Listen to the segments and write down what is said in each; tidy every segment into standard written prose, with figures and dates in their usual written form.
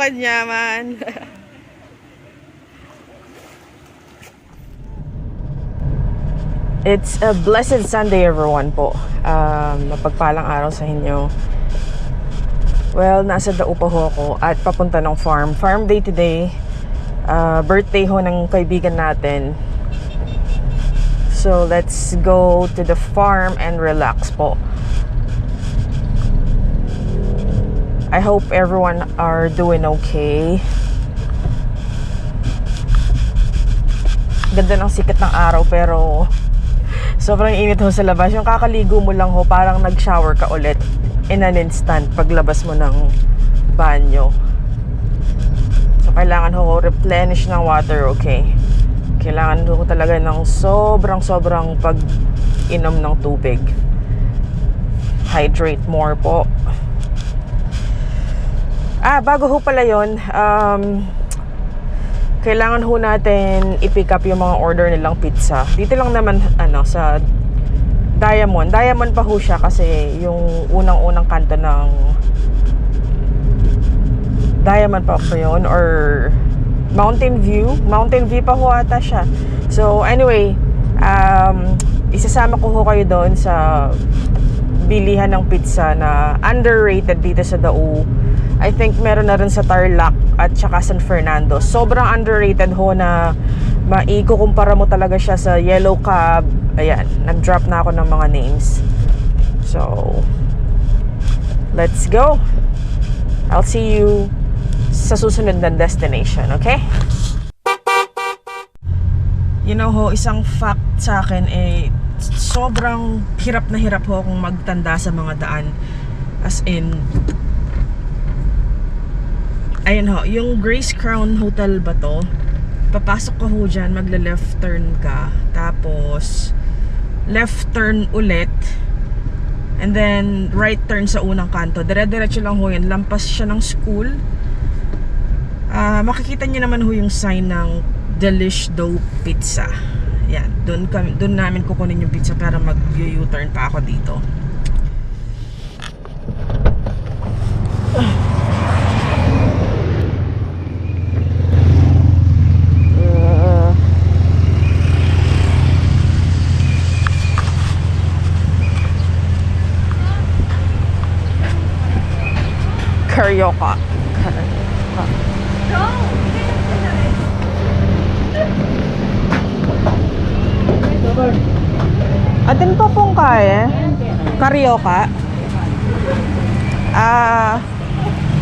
kanyaman. It's a blessed Sunday everyone po. Mapagpalang araw sa inyo. Well, nasa Daupa ho ako at papunta ng farm. Farm day today. Birthday ho ng kaibigan natin. So let's go to the farm and relax po. I hope everyone are doing okay. Ganda ng sikat ng araw pero sobrang init ho sa labas. Yung kakaligo mo lang ho, parang nag-shower ka ulit in an instant paglabas mo ng banyo. So kailangan ho replenish ng water, okay? Kailangan ho talaga ng sobrang pag-inom ng tubig. Hydrate more po. Bago ho pala yun, kailangan ho natin i-pick up yung mga order nilang pizza. Dito lang naman, sa Diamond. Diamond pa ho siya kasi yung unang-unang kanto ng Diamond pa po yun, or Mountain View. Mountain View pa ho ata siya. So, anyway, isasama ko ho kayo doon sa bilihan ng pizza na underrated dito sa Dao. I think meron na rin sa Tarlac at saka San Fernando. Sobrang underrated ho na maikukumpara mo talaga siya sa Yellow Cab. Ayan, nag-drop na ako ng mga names. So, let's go. I'll see you sa susunod na destination, okay? You know ho, isang fact sa akin sobrang hirap na hirap ho akong magtanda sa mga daan. As in, ayun ho, yung Grace Crown Hotel ba to? Papasok ka ho dyan, magla-left turn ka. Tapos, left turn ulit. And then, right turn sa unang kanto. Dire-diretso lang ho yun. Lampas siya ng school. Makikita niyo naman ho yung sign ng Delish Dough Pizza. Yan, doon namin kukunin yung pizza para mag-U-turn pa ako dito. Carioca. Atin po pong kaya. Carioca.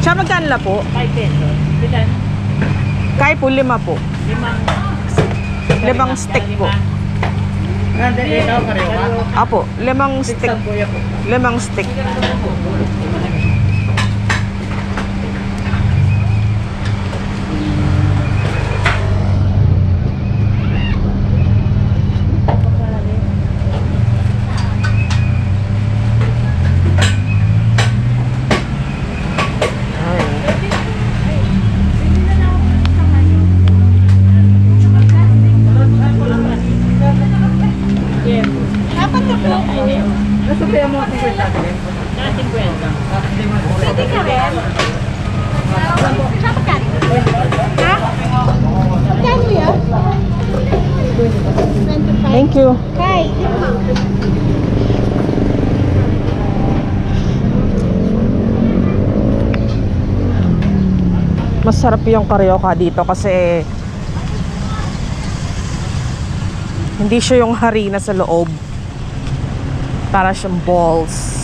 Siya magkano la po? 5 pesos. Bilan? Kaya po 5 po. 5 5 stick po. Ito, Carioca? Apo, 5 stick. 5 stick. Pwede ka rin? Ha? Magkano yan? 25. Thank you. Kay, Masarap yung Carioca dito kasi hindi siya yung harina sa loob. Para siyang balls.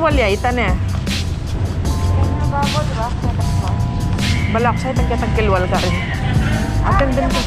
kilwal ya, ita na. Balak sa'yo, tagkatag-kilwal ka rin. Atin din ko.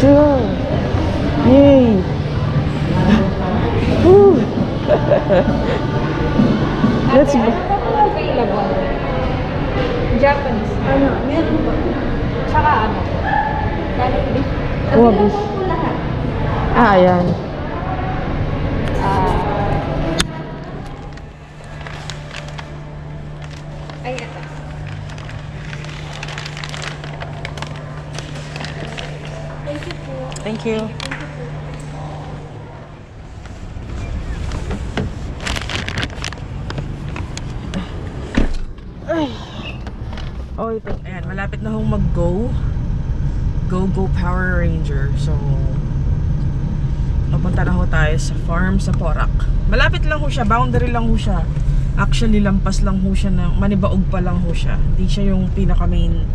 Sure. Yay. Woo. Let's go. Available. Japanese. Ano? Meron ba? Tsaka ano? Jollibee. Available po lahat. Ayan. Ay, ito. Thank you po. Thank you. Ay. Oh, ito. Ayan, malapit na hong mag-go. Go Power Ranger. So, papunta na ho tayo sa farm sa Porac. Malapit lang ho siya. Boundary lang ho siya. Actually, lampas lang ho siya ng Manibaog pa lang ho siya. Hindi siya yung pinaka main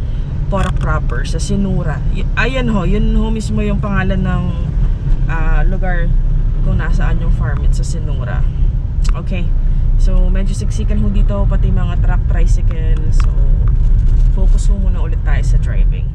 Porac proper sa Sinura. Ayan ho, yun ho mismo yung pangalan ng lugar kung nasaan yung farm sa Sinura. Okay. So, medyo siksikan ho dito pati mga truck, tricycle. So, focus ho muna ulit tayo sa driving.